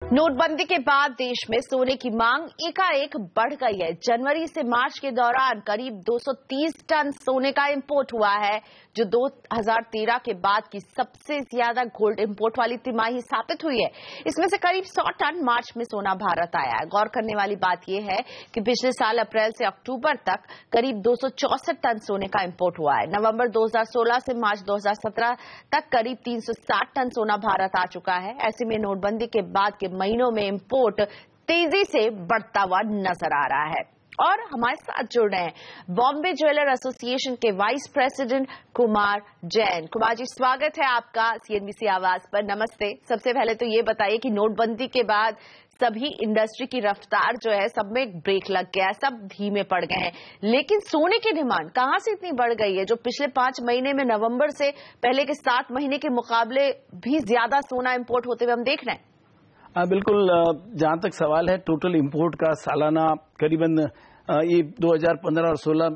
नोटबंदी के बाद देश में सोने की मांग एकाएक बढ़ गई है। जनवरी से मार्च के दौरान करीब 230 टन सोने का इंपोर्ट हुआ है, जो 2013 के बाद की सबसे ज्यादा गोल्ड इंपोर्ट वाली तिमाही साबित हुई है। इसमें से करीब 100 टन मार्च में सोना भारत आया है। गौर करने वाली बात यह है कि पिछले साल अप्रैल से अक्टूबर तक करीब 264 टन सोने का इंपोर्ट हुआ है। नवंबर 2016 से मार्च 2017 तक करीब 360 टन सोना भारत आ चुका है। ऐसे में नोटबंदी के बाद के महीनों में इंपोर्ट तेजी से बढ़ता हुआ नजर आ रहा है। और हमारे साथ जुड़ रहे हैं बॉम्बे ज्वेलर एसोसिएशन के वाइस प्रेसिडेंट कुमार जैन। कुमार जी, स्वागत है आपका सीएनबीसी आवाज पर। नमस्ते। सबसे पहले तो ये बताइए कि नोटबंदी के बाद सभी इंडस्ट्री की रफ्तार जो है सब में ब्रेक लग गया है, सब धीमे पड़ गए हैं, लेकिन सोने की डिमांड कहां से इतनी बढ़ गई है, जो पिछले 5 महीने में नवंबर से पहले के 7 महीने के मुकाबले भी ज्यादा सोना इंपोर्ट होते हुए हम देख रहे हैं? बिल्कुल। जहां तक सवाल है टोटल इंपोर्ट का, सालाना करीबन ये 2015 और 16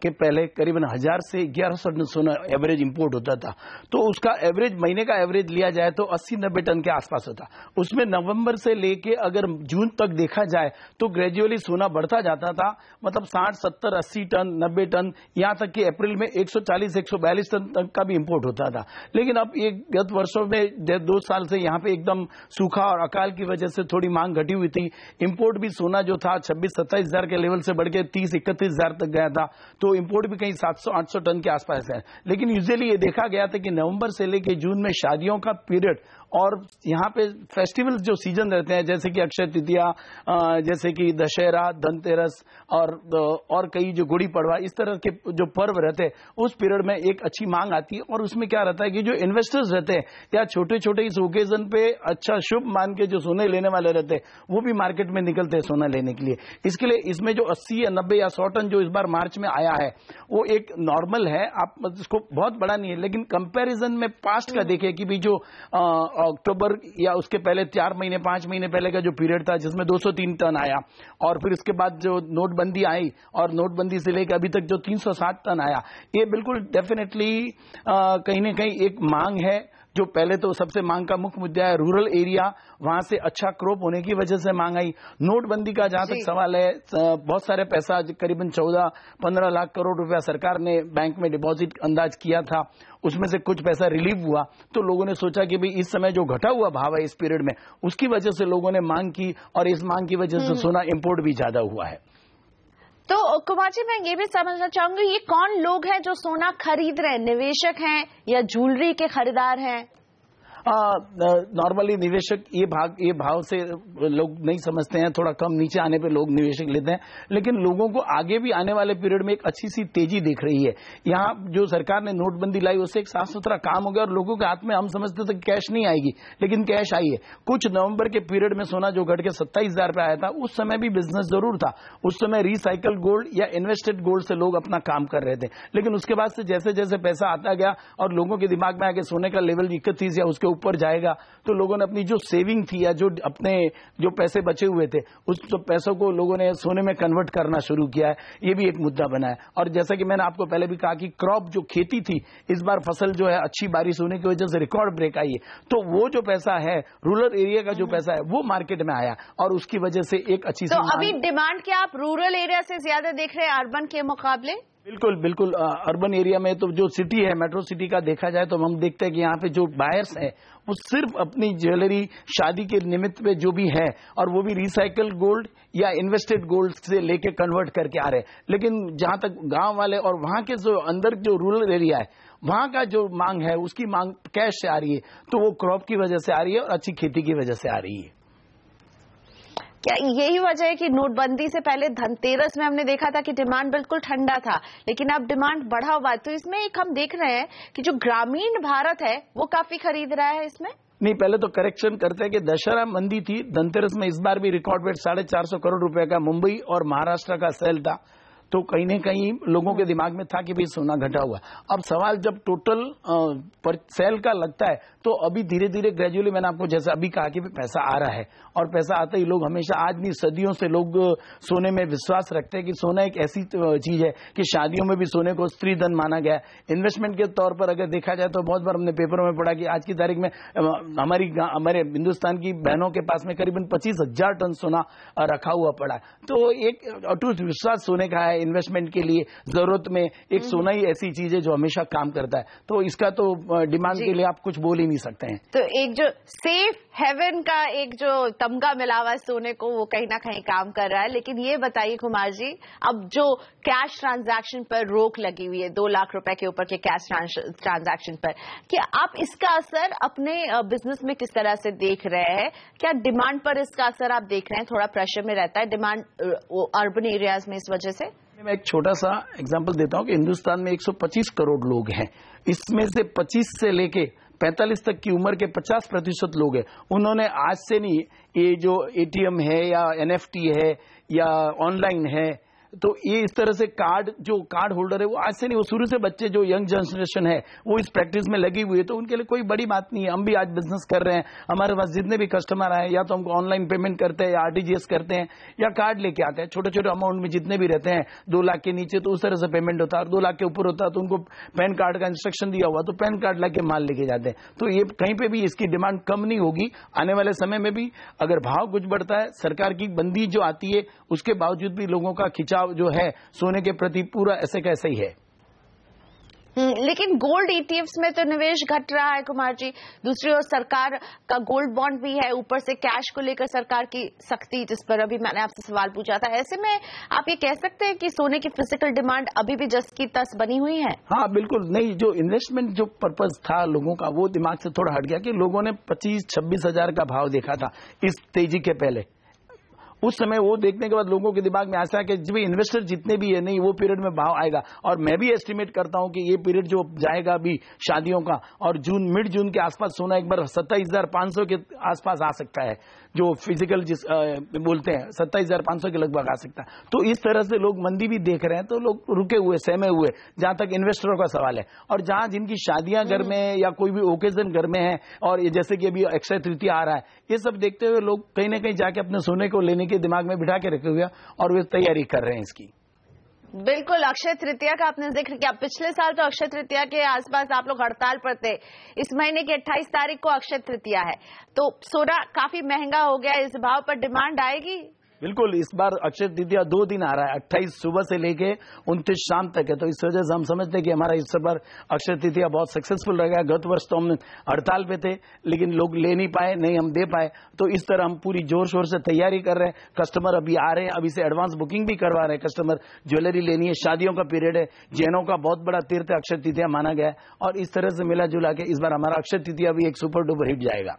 के पहले करीबन 1000 से 1100 टन सोना एवरेज इंपोर्ट होता था। तो उसका एवरेज, महीने का एवरेज लिया जाए तो 80-90 टन के आसपास होता। उसमें नवंबर से लेके अगर जून तक देखा जाए तो ग्रेजुअली सोना बढ़ता जाता था। मतलब 60, 70, 80 टन, 90 टन, यहां तक कि अप्रैल में 140, 142 टन तक का भी इंपोर्ट होता था। लेकिन अब ये गत वर्षों में 2 साल से यहाँ पे एकदम सूखा और अकाल की वजह से थोड़ी मांग घटी हुई थी। इंपोर्ट भी सोना जो था 26-27 हजार के लेवल से बढ़ के 30-31 हजार तक गया था। तो इंपोर्ट भी कहीं 700-800 टन के आसपास है। लेकिन यूजुअली ये देखा गया था कि नवंबर से लेकर जून में शादियों का पीरियड और यहाँ पे फेस्टिवल्स जो सीजन रहते हैं, जैसे कि अक्षय तृतीया, जैसे कि दशहरा, धनतेरस और कई जो गुड़ी पड़वा, इस तरह के जो पर्व रहते हैं, उस पीरियड में एक अच्छी मांग आती है। और उसमें क्या रहता है कि जो इन्वेस्टर्स रहते हैं या छोटे छोटे इस ओकेजन पे अच्छा शुभ मान के जो सोने लेने वाले रहते हैं, वो भी मार्केट में निकलते हैं सोना लेने के लिए। इसके लिए इसमें जो 80 या 90 या 100 टन जो इस बार मार्च में आया है, वो एक नॉर्मल है। आप इसको बहुत बड़ा नहीं है, लेकिन कंपेरिजन में पास्ट का देखें कि भी जो अक्टूबर या उसके पहले 4 महीने 5 महीने पहले का जो पीरियड था, जिसमें 203 टन आया, और फिर इसके बाद जो नोटबंदी आई और नोटबंदी से लेकर अभी तक जो 360 टन आया, ये बिल्कुल डेफिनेटली कहीं ना कहीं एक मांग है। जो पहले तो सबसे मांग का मुख्य मुद्दा है रूरल एरिया, वहां से अच्छा क्रॉप होने की वजह से मांग आई। नोटबंदी का जहां तक सवाल है, बहुत सारे पैसा, करीबन 14-15 लाख करोड़ रुपया सरकार ने बैंक में डिपॉजिट अंदाज किया था, उसमें से कुछ पैसा रिलीव हुआ। तो लोगों ने सोचा कि भाई इस समय जो घटा हुआ भाव है इस पीरियड में, उसकी वजह से लोगों ने मांग की और इस मांग की वजह से सोना इंपोर्ट भी ज्यादा हुआ है। तो कुमार जी, मैं ये भी समझना चाहूंगी, ये कौन लोग हैं जो सोना खरीद रहे हैं? निवेशक हैं या ज्वेलरी के खरीदार हैं? नॉर्मली निवेशक ये भाव से लोग नहीं समझते हैं, थोड़ा कम नीचे आने पे लोग निवेशक लेते हैं। लेकिन लोगों को आगे भी आने वाले पीरियड में एक अच्छी सी तेजी दिख रही है। यहाँ जो सरकार ने नोटबंदी लाई, उससे एक साफ सुथरा काम हो गया और लोगों के हाथ में, हम समझते थे कैश नहीं आएगी, लेकिन कैश आई है। कुछ नवंबर के पीरियड में सोना जो घट के 27 हजार पे आया था, उस समय भी बिजनेस जरूर था। उस समय रिसाइकल गोल्ड या इन्वेस्टेड गोल्ड से लोग अपना काम कर रहे थे। लेकिन उसके बाद से जैसे जैसे पैसा आता गया और लोगों के दिमाग में आके सोने का लेवल 31 या उसके ऊपर जाएगा, तो लोगों ने अपनी जो सेविंग थी या जो अपने जो पैसे बचे हुए थे, उस पैसों को लोगों ने सोने में कन्वर्ट करना शुरू किया है। ये भी एक मुद्दा बना है। और जैसा कि मैंने आपको पहले भी कहा कि क्रॉप जो खेती थी, इस बार फसल जो है अच्छी बारिश होने की वजह से रिकॉर्ड ब्रेक आई है। तो वो जो पैसा है, रूरल एरिया का जो पैसा है, वो मार्केट में आया और उसकी वजह से एक अच्छी तो अभी डिमांड क्या आप रूरल एरिया से ज्यादा देख रहे हैं अर्बन के मुकाबले? बिल्कुल। अर्बन एरिया में तो जो सिटी है, मेट्रो सिटी का देखा जाए तो हम देखते हैं कि यहाँ पे जो बायर्स हैं, वो सिर्फ अपनी ज्वेलरी शादी के निमित्त पे जो भी है, और वो भी रिसाइकल गोल्ड या इन्वेस्टेड गोल्ड से लेके कन्वर्ट करके आ रहे हैं। लेकिन जहां तक गांव वाले और वहां के जो अंदर जो रूरल एरिया है, वहां का जो मांग है, उसकी मांग कैश से आ रही है। तो वो क्रॉप की वजह से आ रही है और अच्छी खेती की वजह से आ रही है। क्या यही वजह है कि नोटबंदी से पहले धनतेरस में हमने देखा था कि डिमांड बिल्कुल ठंडा था, लेकिन अब डिमांड बढ़ा हुआ है? तो इसमें एक हम देख रहे हैं कि जो ग्रामीण भारत है वो काफी खरीद रहा है इसमें। नहीं, पहले तो करेक्शन करते हैं कि दशहरा मंदी थी, धनतेरस में इस बार भी रिकॉर्ड रेट 450 करोड़ रुपए का मुंबई और महाराष्ट्र का सेल था। तो कहीं न कहीं लोगों के दिमाग में था कि भाई सोना घटा हुआ। अब सवाल जब टोटल सेल का लगता है तो अभी धीरे धीरे ग्रेजुअली, मैंने आपको जैसे अभी कहा कि पैसा आ रहा है, और पैसा आते ही लोग हमेशा, आज नहीं सदियों से लोग सोने में विश्वास रखते हैं कि सोना एक ऐसी चीज है कि शादियों में भी सोने को स्त्री धन माना गया है। इन्वेस्टमेंट के तौर पर अगर देखा जाए तो बहुत बार हमने पेपरों में पढ़ा कि आज की तारीख में हमारे हिंदुस्तान की बहनों के पास में करीबन 25,000 टन सोना रखा हुआ पड़ा है। तो एक अटूट विश्वास सोने का है इन्वेस्टमेंट के लिए, जरूरत में एक सोना ही ऐसी चीज है जो हमेशा काम करता है। तो इसका तो डिमांड के लिए आप कुछ बोल ही नहीं सकते हैं। तो एक जो सेफ हेवन का एक जो तमगा मिला हुआ है सोने को, वो कहीं ना कहीं काम कर रहा है। लेकिन ये बताइए कुमार जी, अब जो कैश ट्रांजैक्शन पर रोक लगी हुई है 2 लाख रुपए के ऊपर के कैश ट्रांजैक्शन पर, क्या आप इसका असर अपने बिजनेस में किस तरह से देख रहे हैं? क्या डिमांड पर इसका असर आप देख रहे हैं? थोड़ा प्रेशर में रहता है डिमांड अर्बन एरियाज में इस वजह से? मैं एक छोटा सा एग्जांपल देता हूं कि हिंदुस्तान में 125 करोड़ लोग हैं। इसमें से 25 से लेके 45 तक की उम्र के 50% लोग हैं। उन्होंने आज से नहीं, ये जो एटीएम है या एनएफटी है या ऑनलाइन है, तो ये इस तरह से जो कार्ड होल्डर है वो आज से नहीं, वो शुरू से बच्चे जो यंग जनरेशन है वो इस प्रैक्टिस में लगी हुई है। तो उनके लिए कोई बड़ी बात नहीं है। हम भी आज बिजनेस कर रहे हैं, हमारे पास जितने भी कस्टमर आए या तो हमको ऑनलाइन पेमेंट करते हैं या आरटीजीएस करते हैं या कार्ड लेके आते हैं। छोटे छोटे अमाउंट में जितने भी रहते हैं 2 लाख के नीचे तो उस तरह से पेमेंट होता है, और 2 लाख के ऊपर होता है तो उनको पैन कार्ड का इंस्ट्रक्शन दिया हुआ तो पैन कार्ड लाके माल लेके जाते हैं। तो ये कहीं पे भी इसकी डिमांड कम नहीं होगी। आने वाले समय में भी अगर भाव कुछ बढ़ता है, सरकार की बंदी जो आती है, उसके बावजूद भी लोगों का खिंचाव जो है सोने के प्रति पूरा ऐसे का ऐसा ही है। लेकिन गोल्ड ईटीएफ्स में तो निवेश घट रहा है कुमार जी। दूसरी ओर सरकार का गोल्ड बॉन्ड भी है, ऊपर से कैश को लेकर सरकार की सख्ती, जिस पर अभी मैंने आपसे सवाल पूछा था। ऐसे में आप ये कह सकते हैं कि सोने की फिजिकल डिमांड अभी भी जस की तस बनी हुई है? हाँ बिल्कुल। नहीं, जो इन्वेस्टमेंट जो पर्पज था लोगों का वो दिमाग से थोड़ा हट गया कि लोगों ने 25-26 हजार का भाव देखा था इस तेजी के पहले। उस समय वो देखने के बाद लोगों के दिमाग में ऐसा है कि जब इन्वेस्टर जितने भी है, नहीं वो पीरियड में भाव आएगा। और मैं भी एस्टिमेट करता हूं कि ये पीरियड जो जाएगा अभी शादियों का, और मिड जून के आसपास सोना एक बार 27,500 के आसपास आ सकता है, जो फिजिकल बोलते हैं 27,500 के लगभग आ सकता है। तो इस तरह से लोग मंदी भी देख रहे हैं, तो लोग रुके हुए, सहमे हुए, जहां तक इन्वेस्टरों का सवाल है। और जहां जिनकी शादियां घर में है या कोई भी ओकेजन घर में है, और जैसे कि अभी अक्षय तृतीया आ रहा है, ये सब देखते हुए लोग कहीं ना कहीं जाके अपने सोने को लेने के दिमाग में बिठा के रखे हुए और वे तैयारी कर रहे हैं इसकी। बिल्कुल, अक्षय तृतीया का आपने जिक्र किया। पिछले साल तो अक्षय तृतीया के आसपास आप लोग हड़ताल पर थे। इस महीने की 28 तारीख को अक्षय तृतीया है, तो सोना काफी महंगा हो गया। इस भाव पर डिमांड आएगी? बिल्कुल, इस बार अक्षय तृतीया 2 दिन आ रहा है, 28 सुबह से लेके 29 शाम तक है। तो इस वजह से हम समझते हैं कि हमारा इस बार अक्षय तृतीया बहुत सक्सेसफुल रहेगा। गत वर्ष तो हम हड़ताल पे थे, लेकिन लोग ले नहीं पाए, नहीं हम दे पाए। तो इस तरह हम पूरी जोर शोर से तैयारी कर रहे हैं। कस्टमर अभी आ रहे हैं, अभी से एडवांस बुकिंग भी करवा रहे हैं। कस्टमर ज्वेलरी लेनी है, शादियों का पीरियड है, जैनों का बहुत बड़ा तीर्थ अक्षय तृतीया माना गया है। और इस तरह से मिला जुला के इस बार हमारा अक्षय तृतीया भी एक सुपर डुपर हिट जाएगा।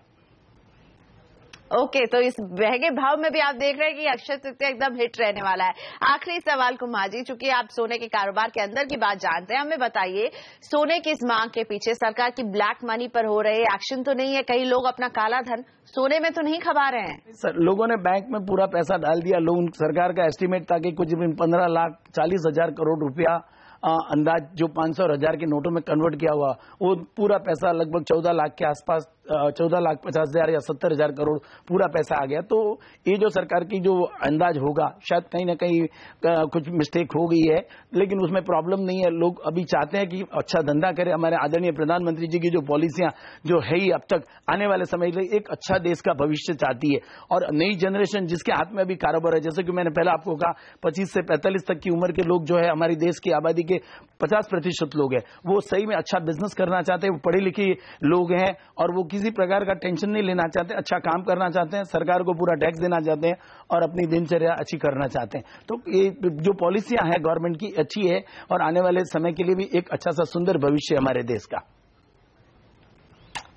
ओके, तो इस महंगे भाव में भी आप देख रहे हैं कि अक्षय तृतीया एकदम हिट रहने वाला है। आखिरी सवाल कुमार जी, चूंकि आप सोने के कारोबार के अंदर की बात जानते हैं, हमें बताइए सोने की इस मांग के पीछे सरकार की ब्लैक मनी पर हो रहे एक्शन तो नहीं है? कई लोग अपना काला धन सोने में तो नहीं खबा रहे हैं? सर, लोगों ने बैंक में पूरा पैसा डाल दिया। लोग, सरकार का एस्टीमेट था कि कुछ 15,40,000 करोड़ रुपया अंदाज जो 500 और 1000 के नोटों में कन्वर्ट किया हुआ, वो पूरा पैसा लगभग 14 लाख के आसपास, 14,50,000 या 70,000 करोड़ पूरा पैसा आ गया। तो ये जो सरकार की जो अंदाज होगा, शायद कहीं ना कहीं कुछ मिस्टेक हो गई है, लेकिन उसमें प्रॉब्लम नहीं है। लोग अभी चाहते हैं कि अच्छा धंधा करें। हमारे आदरणीय प्रधानमंत्री जी की जो पॉलिसियां जो है ही अब तक, आने वाले समय में एक अच्छा देश का भविष्य चाहती है। और नई जनरेशन जिसके हाथ में अभी कारोबार है, जैसे कि मैंने पहले आपको कहा 25 से 45 तक की उम्र के लोग जो है, हमारी देश की आबादी के 50% लोग हैं, वो सही में अच्छा बिजनेस करना चाहते हैं, वो पढ़े लिखे लोग हैं और वो किसी प्रकार का टेंशन नहीं लेना चाहते, अच्छा काम करना चाहते हैं, सरकार को पूरा टैक्स देना चाहते हैं और अपनी दिनचर्या अच्छी करना चाहते हैं। तो ये जो पॉलिसियां हैं गवर्नमेंट की अच्छी है और आने वाले समय के लिए भी एक अच्छा सा सुंदर भविष्य हमारे देश का।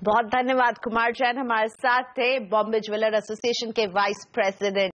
बहुत धन्यवाद। कुमार जैन हमारे साथ थे, बॉम्बे ज्वेलर एसोसिएशन के वाइस प्रेसिडेंट।